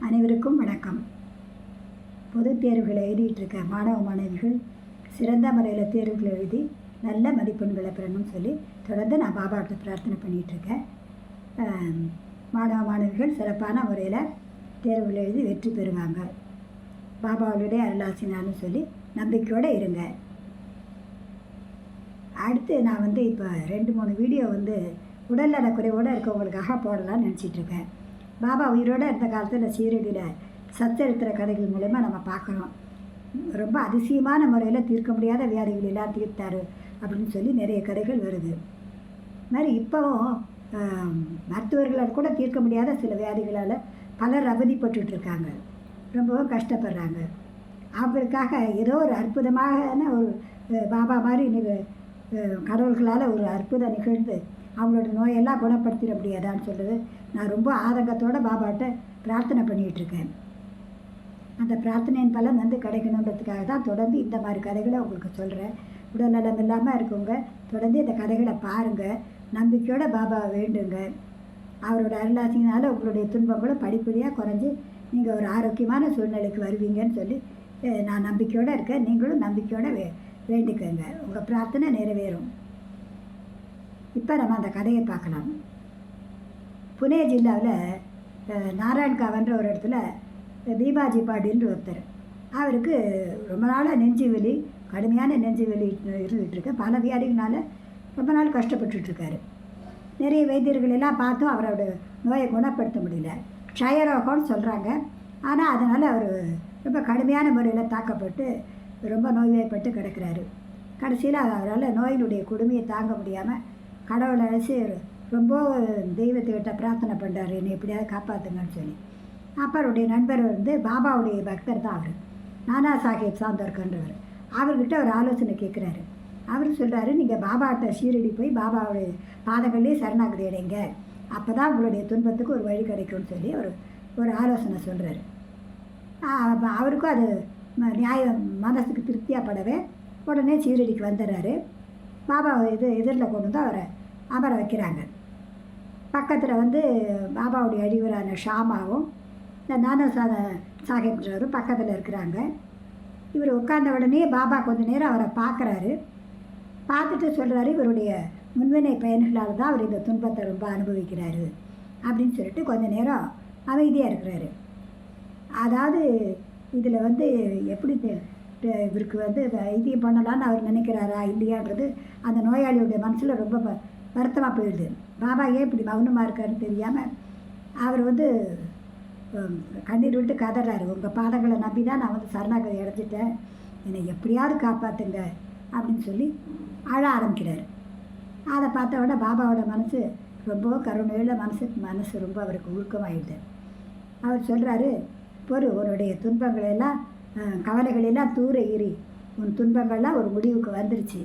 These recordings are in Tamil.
அனைவருக்கும் வணக்கம். பொதுத் தேர்வுகளை எழுதிட்டுருக்க மாணவ மாணவிகள் சிறந்த முறையில் தேர்வுகளை எழுதி நல்ல மதிப்பெண்களை பெறணும்னு சொல்லி தொடர்ந்து நான் பாபாட்ட பிரார்த்தனை பண்ணிகிட்ருக்கேன். மாணவ மாணவிகள் சிறப்பான முறையில் தேர்வுகளை எழுதி வெற்றி பெறுவாங்க. பாபாவுடைய அருளாசினான்னு சொல்லி நம்பிக்கையோடு இருங்க. அடுத்து நான் இப்போ 2-3 வீடியோ உடல்நல குறைவோடு இருக்கவங்களுக்காக போடலான்னு நினச்சிட்ருக்கேன். பாபா உயிரோடு இருந்த காலத்தில் சீரடியில் சச்சரித்திர கதைகள் மூலமா நம்ம பார்க்குறோம். ரொம்ப அதிசயமான முறையில் தீர்க்க முடியாத வியாதிகள் எல்லாம் தீர்த்தார் அப்படின்னு சொல்லி நிறைய கதைகள் வருது. இது மாதிரி இப்போவும் மருத்துவர்களால் கூட தீர்க்க முடியாத சில வியாதிகளால் பலர் அவதிப்பட்டுருக்காங்க, ரொம்பவும் கஷ்டப்படுறாங்க. அவங்களுக்காக ஏதோ ஒரு அற்புதமான ஒரு பாபா மாதிரி கடவுள்களால் ஒரு அற்புதம் நிகழ்ந்து அவங்களோட நோயெல்லாம் குணப்படுத்திட முடியாதான்னு சொல்லுது. நான் ரொம்ப ஆதங்கத்தோடு பாபாட்ட பிரார்த்தனை பண்ணிகிட்ருக்கேன். அந்த பிரார்த்தனையின் பலன் கிடைக்கணுன்றதுக்காக தான் தொடர்ந்து இந்த மாதிரி கதைகளை உங்களுக்கு சொல்கிறேன். உடல்நலம் இல்லாமல் இருக்கவங்க தொடர்ந்து இந்த கதைகளை பாருங்கள், நம்பிக்கையோட பாபாவை வேண்டுங்க. அவரோட அருளாசினால உங்களுடைய துன்பங்களும் படிப்படியாக குறைஞ்சி நீங்கள் ஒரு ஆரோக்கியமான சூழ்நிலைக்கு வருவீங்கன்னு சொல்லி நான் நம்பிக்கையோடு இருக்கேன். நீங்களும் நம்பிக்கையோடு வேண்டிக்கோங்க, உங்கள் பிரார்த்தனை நிறைவேறும். இப்போ நம்ம அந்த கதையை பார்க்கலாம். புனே ஜில்லாவில் நாராயண்காவன்ற ஒரு இடத்துல தீபாஜி பாடின்ற ஒருத்தர், அவருக்கு ரொம்ப நாளாக நெஞ்சு வலி, கடுமையான நெஞ்சு வலி இருந்துகிட்ருக்கு. பல வியாதிகளால் ரொம்ப நாள் கஷ்டப்பட்டுருக்காரு. நிறைய வைத்தியர்கள் எல்லாம் பார்த்தும் அவரோட நோயை குணப்படுத்த முடியல. க்ஷயரோகம்னு சொல்கிறாங்க. ஆனால் அதனால் அவர் ரொம்ப கடுமையான முறையில் தாக்கப்பட்டு ரொம்ப நோய்வாய்ப்பட்டு கிடக்கிறாரு. கடைசியில் அவரால் நோயினுடைய கொடுமையை தாங்க முடியாமல் கடவுளை அழைச்சி ரொம்ப தெய்வத்துக்கிட்ட பிரார்த்தனை பண்ணுறாரு, என்னை எப்படியாவது காப்பாற்றுங்கன்னு சொல்லி. அப்போ அவருடைய நண்பர் பாபாவுடைய பக்தர் தான் அவர், நானா சாஹேப் சாந்தர்கன்றவர். அவர்கிட்ட ஒரு ஆலோசனை கேட்குறாரு. அவர் சொல்கிறாரு, நீங்கள் பாபாட்ட ஷீரடி போய் பாபாவுடைய பாதங்கள்லேயே சரணாகதி அடைங்க, அப்போ தான் உங்களுடைய துன்பத்துக்கு ஒரு வழி கிடைக்கும்னு சொல்லி ஒரு ஆலோசனை சொல்கிறாரு. அவருக்கும் அது மனசுக்கு திருப்தியாகப்படவே உடனே ஷீரடிக்கு வந்துடுறாரு. பாபா எதிரில் கொண்டு வந்து அவரை அமர வைக்கிறாங்க. பக்கத்தில் பாபாவுடைய அடிவரான ஷாமாவும் இந்த நானா சாஹேப்ன்றவரும் பக்கத்தில் இருக்கிறாங்க. இவர் உட்கார்ந்த உடனே பாபா கொஞ்சம் நேரம் அவரை பார்க்குறாரு. பார்த்துட்டு சொல்கிறாரு, இவருடைய முன்வினை பயன்களால் தான் அவர் இந்த துன்பத்தை ரொம்ப அனுபவிக்கிறாரு அப்படின்னு சொல்லிட்டு கொஞ்சம் நேரம் அமைதியாக இருக்கிறாரு. அதாவது இதில் எப்படி இவருக்கு வைத்தியம் பண்ணலான்னு அவர் நினைக்கிறாரா இல்லையான்றது அந்த நோயாளியுடைய மனசில் ரொம்ப வருத்தமாக போயிடுது. பாபா ஏன் இப்படி மௌனமாக இருக்காருன்னு தெரியாமல் அவர் கண்ணீர் விட்டு கதறாரு. உங்கள் பாதங்களை நம்பி தான் நான் சரணாகதி அடைஞ்சிட்டேன், என்னை எப்படியாவது காப்பாற்றுங்க அப்படின்னு சொல்லி அழ ஆரம்பிக்கிறார். அதை பார்த்த உடனே பாபாவோட மனசு ரொம்ப கருணையுள்ள மனசு ரொம்ப அவருக்கு உருக்கமாகிடுது. அவர் சொல்கிறாரு, உன்னுடைய துன்பங்களெல்லாம் கவலைகளெல்லாம் தூர ஏறி உன் துன்பங்கள்லாம் ஒரு முடிவுக்கு வந்துருச்சு.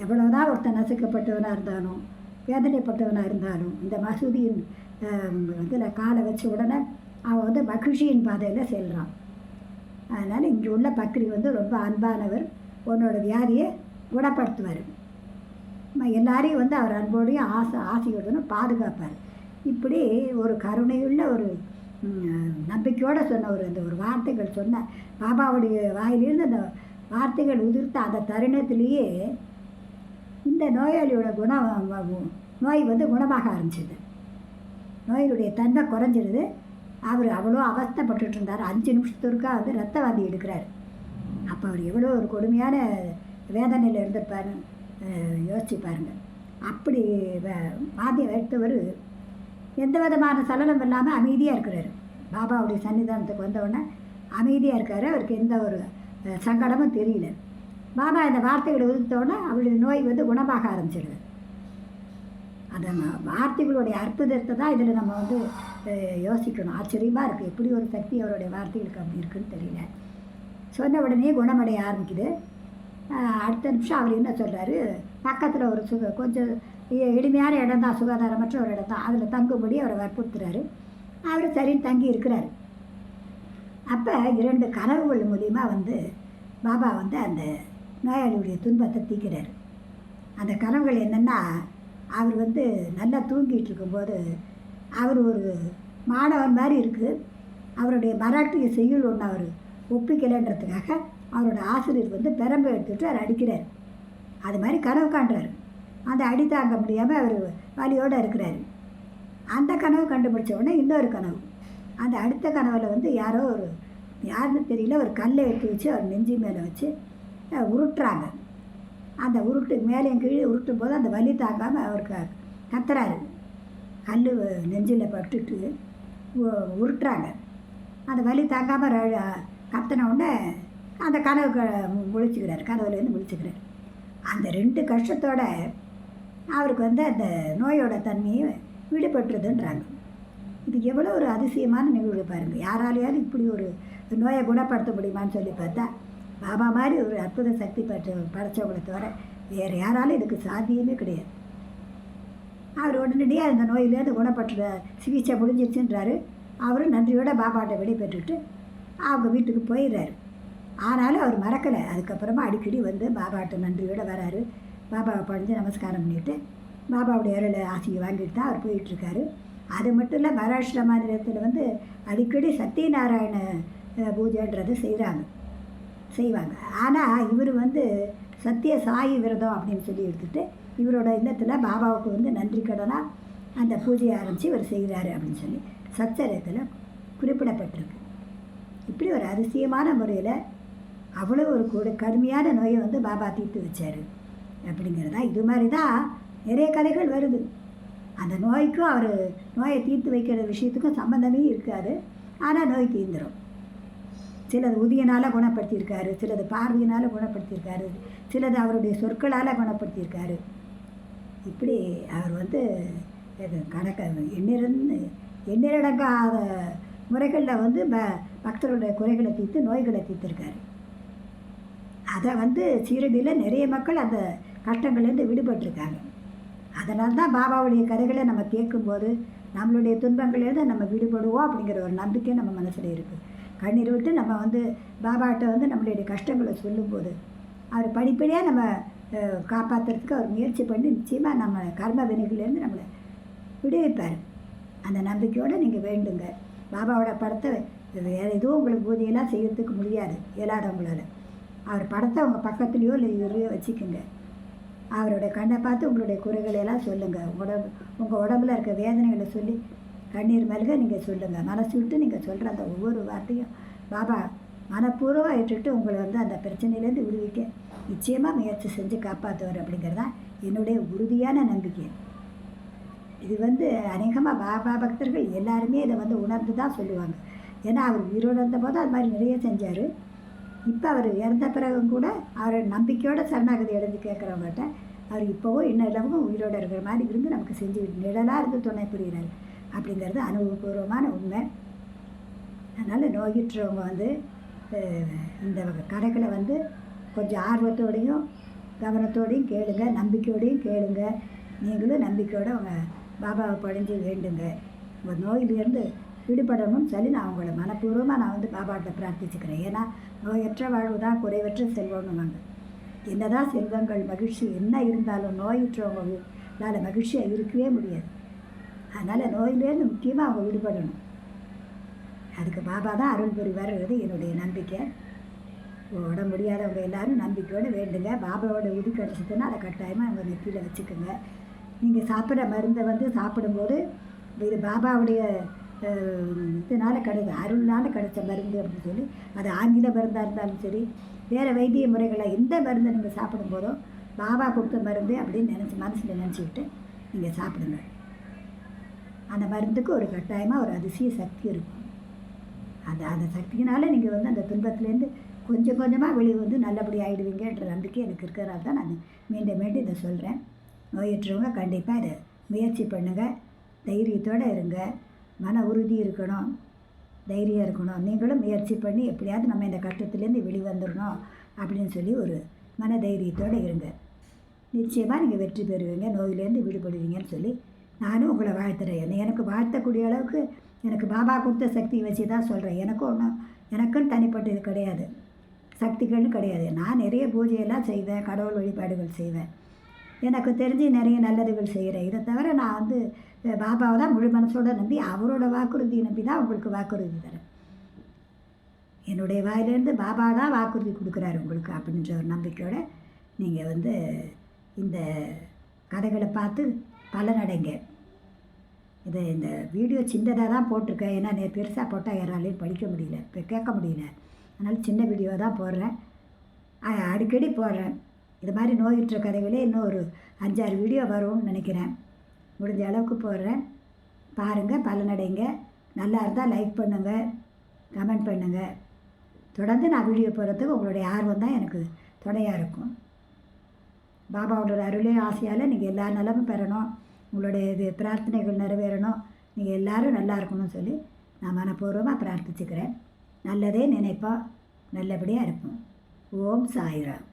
எவ்வளோதான் ஒருத்தன் நசுக்கப்பட்டவனாக இருந்தாலும் வேதனைப்பட்டவனாக இருந்தாலும் இந்த மசூதியின் இதில் காலை வச்ச உடனே அவன் மகிழ்ச்சியின் பாதையில் செல்கிறான். அதனால் இங்கே உள்ள பக்ரி ரொம்ப அன்பானவர், உன்னோட வியாதியை குணப்படுத்துவார். எல்லாரையும் அவர் அன்போடையும் ஆசையோடனும் பாதுகாப்பார். இப்படி ஒரு கருணையுள்ள ஒரு நம்பிக்கையோடு சொன்ன ஒரு வார்த்தைகள் சொன்ன பாபாவுடைய வாயிலிருந்து அந்த வார்த்தைகள் உதிர்த்த அந்த தருணத்திலேயே இந்த நோயாளியோட நோய் குணமாக ஆரம்பிச்சிது. நோயினுடைய தன்மை குறைஞ்சிடுது. அவர் அவ்வளோ அவஸ்தைப்பட்டு இருந்தார். 5 நிமிஷத்துக்கா ரத்த வாந்தி எடுக்கிறார். அப்போ அவர் எவ்வளோ ஒரு கொடுமையான வேதனையில் இருந்திருப்பாரு யோசிச்சு பாருங்கள். அப்படி வாந்தியை எடுத்தவர் எந்த விதமான சலனம் இல்லாமல் அமைதியாக இருக்கிறார். பாபாவுடைய சன்னிதானத்துக்கு வந்தவுடனே அமைதியாக இருக்கார். அவருக்கு எந்த ஒரு சங்கடமும் தெரியல. பாபா இந்த வார்த்தைகளை உதிர்த்தோடனே அவருடைய நோய் குணமாக ஆரம்பிச்சிடுது. அந்த வார்த்தைகளுடைய அற்புதத்தை தான் இதில் நம்ம யோசிக்கணும். ஆச்சரியமாக இருக்குது, எப்படி ஒரு சக்தி அவருடைய வார்த்தைகளுக்கு அப்படி இருக்குன்னு தெரியல. சொன்ன உடனே குணமடைய ஆரம்பிக்குது. அடுத்த நிமிஷம் அவர் என்ன சொல்கிறாரு, பக்கத்தில் ஒரு கொஞ்சம் எளிமையான இடம் தான், சுகாதாரமற்ற ஒரு இடம் தான், அதில் தங்கும்படி அவரை வற்புறுத்துறாரு. அவர் சரின்னு தங்கி இருக்கிறார். அப்போ 2 கனவுகள் மூலிமா பாபா அந்த நோயாளியுடைய துன்பத்தை தீர்க்கிறார். அந்த கனவுகள் என்னென்னா, அவர் நல்லா தூங்கிட்டு இருக்கும்போது அவர் ஒரு மாணவன் மாதிரி இருக்குது. அவருடைய மராட்டிய செய்யுள் ஒன்று அவர் ஒப்பிக்கலைன்றதுக்காக அவரோட ஆசிரியர் வந்து பெரம்பை எடுத்துகிட்டு அவர் அடிக்கிறார். அது மாதிரி கனவு காண்றாரு. அந்த அடி தாங்க முடியாமல் அவர் வலியோடு இருக்கிறாரு. அந்த கனவு கண்டுபிடிச்ச உடனே இன்னொரு கனவு. அந்த அடுத்த கனவில் வந்து யாருன்னு தெரியல, ஒரு கல்லை எடுத்து வச்சு அவர் நெஞ்சு மேலே வச்சு உருட்டுறாங்க. அந்த மேலேயும் கீழே உருட்டும் போது அந்த வலி தாங்காமல் அவர் கத்துறாரு. கல் நெஞ்சில் பட்டுட்டு உருட்டுறாங்க. அந்த வலி தாங்காமல் கத்தின உடனே அந்த கனவு முழிச்சுக்கிறார். கனவுலேருந்து முழிச்சுக்கிறார். அந்த 2 கஷ்டத்தோடு அவருக்கு வந்து அந்த நோயோட தன்மையை விடுபட்டுருதுன்றாங்க. இது எவ்வளோ ஒரு அதிசயமான நிகழ்வு பாருங்கள். யாராலையாவது இப்படி ஒரு நோயை குணப்படுத்த முடியுமான்னு சொல்லி பார்த்தா பாபா மாதிரி ஒரு அற்புத சக்தி படைச்சவங்களை தவிர வேறு யாராலும் இதுக்கு சாத்தியமே கிடையாது. அவர் உடனடியாக அந்த நோயிலேருந்து குணப்பட்டுற சிகிச்சை முடிஞ்சிருச்சுன்றாரு. அவரும் நன்றியோடு பாபாட்ட விடை பெற்றுட்டு அவங்க வீட்டுக்கு போயிடுறாரு. ஆனாலும் அவர் மறக்கலை. அதுக்கப்புறமா அடிக்கடி வந்து பாபாட்ட நன்றியோடு வராரு. பாபாவை பணிஞ்சு நமஸ்காரம் பண்ணிவிட்டு பாபாவுடைய அருளை ஆசையை வாங்கிட்டு தான் அவர் போயிட்டுருக்காரு. அது மட்டும் இல்லை, மகாராஷ்டிரா மாநிலத்தில் வந்து அடிக்கடி சத்யநாராயண பூஜைன்றது செய்வாங்க. ஆனால் இவர் வந்து சத்திய சாயி விரதம் அப்படின்னு சொல்லி எடுத்துகிட்டு இவரோட இல்லத்தில் பாபாவுக்கு வந்து நன்றி கடனாக அந்த பூஜையை ஆரம்பித்து இவர் செய்கிறாரு அப்படின்னு சொல்லி சச்சரத்தில் குறிப்பிடப்பட்டிருக்கு. இப்படி ஒரு அதிசயமான முறையில் அவ்வளோ ஒரு கடுமையான நோயை வந்து பாபா தீர்த்து வச்சார் அப்படிங்கிறதா. இது மாதிரி தான் நிறைய கதைகள் வருது. அந்த நோய்க்கும் அவர் நோயை தீர்த்து வைக்கிற விஷயத்துக்கும் சம்மந்தமே இருக்காது. ஆனால் நோய் தீர்ந்துடும். சிலது உதியனால் குணப்படுத்தியிருக்காரு, சிலது பார்வையினால் குணப்படுத்தியிருக்காரு, சிலது அவருடைய சொற்களால் குணப்படுத்தியிருக்காரு. இப்படி அவர் வந்து எண்ணிறடங்காத முறைகளில் வந்து பக்தருடைய குறைகளை தீர்த்து நோய்களை தீர்த்திருக்காரு. அதை வந்து சீரடியில் நிறைய மக்கள் அந்த கஷ்டங்கள்லேருந்து விடுபட்டிருக்காங்க. அதனால தான் பாபாவுடைய கதைகளை நம்ம கேட்கும்போது நம்மளுடைய துன்பங்கள்லேருந்து நம்ம விடுபடுவோம் அப்படிங்கிற ஒரு நம்பிக்கை நம்ம மனசில் இருக்குது. கண்ணீர் விட்டு நம்ம வந்து பாபாட்ட வந்து நம்மளுடைய கஷ்டங்களை சொல்லும்போது அவர் படிப்படியாக நம்ம காப்பாற்றுறதுக்கு அவர் முயற்சி பண்ணி நிச்சயமாக நம்ம கர்ம வினைகள்லேருந்து நம்மளை விடுவிப்பார். அந்த நம்பிக்கையோடு நீங்கள் வேண்டுங்க. பாபாவோட படத்தை வேறு எதுவும் உங்களுக்கு பூஜையெல்லாம் செய்யறதுக்கு முடியாது இயலாதவங்களால். அவர் படத்தை உங்கள் பக்கத்துலேயோ இல்லை இதுலையோ வச்சுக்கோங்க. அவரோட கண்ணை பார்த்து உங்களுடைய குறைகளெல்லாம் சொல்லுங்கள். உங்கள் உடம்புல இருக்க வேதனைகளை சொல்லி கண்ணீர் மல்க நீங்கள் சொல்லுங்கள். மனசு விட்டு நீங்கள் சொல்கிற அந்த ஒவ்வொரு வார்த்தையும் பாபா மனப்பூர்வமாக ஏற்றுட்டு உங்களை வந்து அந்த பிரச்சனையிலேருந்து விடுவிக்க நிச்சயமாக முயற்சி செஞ்சு காப்பாற்றுவார் அப்படிங்கிறதான் என்னுடைய உறுதியான நம்பிக்கை. இது வந்து அநேகமாக பாபா பக்தர்கள் எல்லாருமே இதை வந்து உணர்ந்து தான் சொல்லுவாங்க. ஏன்னா அவர் உயிரோடு இருந்தபோது அது மாதிரி நிறைய செஞ்சார். இப்போ அவர் இறந்த பிறகும் கூட அவர் நம்பிக்கையோடு சரணாகதி அடைஞ்சு கேட்குறவங்ககிட்ட அவர் இப்போவும் இன்னும் உயிரோடு இருக்கிற மாதிரி இருந்து நமக்கு செஞ்சு நிழலாக இருந்து துணை புரிகிறார் அப்படிங்கிறது அனுபவபூர்வமான உண்மை. அதனால் நோயிற்றவங்க வந்து இந்த கதைகளை வந்து கொஞ்சம் ஆர்வத்தோடையும் கவனத்தோடையும் கேளுங்க, நம்பிக்கையோடையும் கேளுங்க. நீங்களும் நம்பிக்கையோடு அவங்க பாபாவை படைஞ்சு வேண்டுங்க. உங்கள் நோயிலிருந்து விடுபடணும்னு சொல்லி நான் உங்களை மனப்பூர்வமாக நான் வந்து பாபாட்ட பிரார்த்திச்சுக்கிறேன். ஏன்னா நோயற்ற வாழ்வு தான் குறைவற்ற செல்வம்னுவாங்க. என்னதான் செல்வங்கள் மகிழ்ச்சி என்ன இருந்தாலும் நோயுற்றவங்களால் மகிழ்ச்சியாக இருக்கவே முடியாது. அதனால் நோயிலேருந்து முக்கியமாக அவங்க விடுபடணும். அதுக்கு பாபா தான் அருள் புரிவார்ங்கிறது என்னுடைய நம்பிக்கை. ஓட முடியாதவங்க எல்லோரும் நம்பிக்கையோடு வேண்டுங்க. பாபாவோட உதி கிடச்சிதுன்னா அதை கட்டாயமாக அவங்க நெத்தியில் வச்சுக்கோங்க. நீங்கள் சாப்பிட்ற மருந்தை வந்து சாப்பிடும்போது இது பாபாவுடைய இதனால் கிடையாது, அருள்னால் கிடைச்ச மருந்து அப்படின்னு சொல்லி அது ஆங்கில மருந்தாக இருந்தாலும் சரி, வேறு வைத்திய முறைகளை எந்த மருந்தை நீங்கள் சாப்பிடும்போதும் பாபா கொடுத்த மருந்து அப்படின்னு மனசில் நினச்சிக்கிட்டு நீங்கள் சாப்பிடுங்க. அந்த மருந்துக்கு ஒரு கட்டாயமாக ஒரு அதிசய சக்தி இருக்கும். அந்த சக்தியினால் நீங்கள் வந்து அந்த துன்பத்துலேருந்து கொஞ்சம் கொஞ்சமாக வெளியே வந்து நல்லபடி ஆகிடுவீங்கன்ற நம்பிக்கை எனக்கு இருக்கிறனால தான் நான் மீண்டும் இதை சொல்கிறேன். நோயற்றவங்க கண்டிப்பாக இதை முயற்சி பண்ணுங்கள். தைரியத்தோடு இருங்க. மன உறுதி இருக்கணும், தைரியம் இருக்கணும். நீங்களும் முயற்சி பண்ணி எப்படியாவது நம்ம இந்த கஷ்டத்துலேருந்து வெளிவந்துடணும் அப்படின்னு சொல்லி ஒரு மன தைரியத்தோடு இருங்க. நிச்சயமாக நீங்கள் வெற்றி பெறுவீங்க, நோயிலேருந்து விடுபடுவீங்கன்னு சொல்லி நானும் உங்களை வாழ்த்துறேன். எனக்கு வாழ்த்தக்கூடிய அளவுக்கு எனக்கு பாபா கொடுத்த சக்தியை வச்சு தான் சொல்கிறேன். எனக்குன்னு தனிப்பட்டது கிடையாது, சக்திகள்னு கிடையாது. நான் நிறைய பூஜையெல்லாம் செய்வேன், கடவுள் வழிபாடுகள் செய்வேன், எனக்கு தெரிஞ்சு நிறைய நல்லதுகள் செய்கிறேன். இதை தவிர நான் வந்து பாபாவை தான் முழு மனசோடு நம்பி அவரோட வாக்குறுதியை நம்பி தான் உங்களுக்கு வாக்குறுதி தரேன். என்னுடைய வாயிலேருந்து பாபா தான் வாக்குறுதி கொடுக்குறாரு உங்களுக்கு அப்படின்ற ஒரு நம்பிக்கையோடு நீங்கள் வந்து இந்த கதைகளை பார்த்து பலனடைங்க. இந்த வீடியோ சின்னதாக தான் போட்டிருக்கேன். ஏன்னா பெருசாக போட்டால் யாராலையும் படிக்க முடியல, இப்போ கேட்க முடியல. அதனால் சின்ன வீடியோ தான் போடுறேன், அடிக்கடி போடுறேன். இது மாதிரி நோயுற்ற கதைகளே இன்னும் ஒரு 5-6 வீடியோ வரும்னு நினைக்கிறேன். முடிஞ்ச அளவுக்கு போடுறேன், பாருங்கள், பலனடைங்க. நல்லா இருந்தால் லைக் பண்ணுங்கள், கமெண்ட் பண்ணுங்கள். தொடர்ந்து நான் வீடியோ போடுறதுக்கு உங்களுடைய ஆர்வம் தான் எனக்கு துணையாக இருக்கும். பாபாவோட அருளையும் ஆசையால் நீங்கள் எல்லா நலமும் பெறணும், உங்களுடைய பிரார்த்தனைகள் நிறைவேறணும், நீங்கள் எல்லோரும் நல்லா இருக்கணும்னு சொல்லி நான் மனப்பூர்வமாக பிரார்த்திச்சுக்கிறேன். நல்லதே நினைப்போம், நல்லபடியாக இருப்போம். ஓம் சாய்ராம்.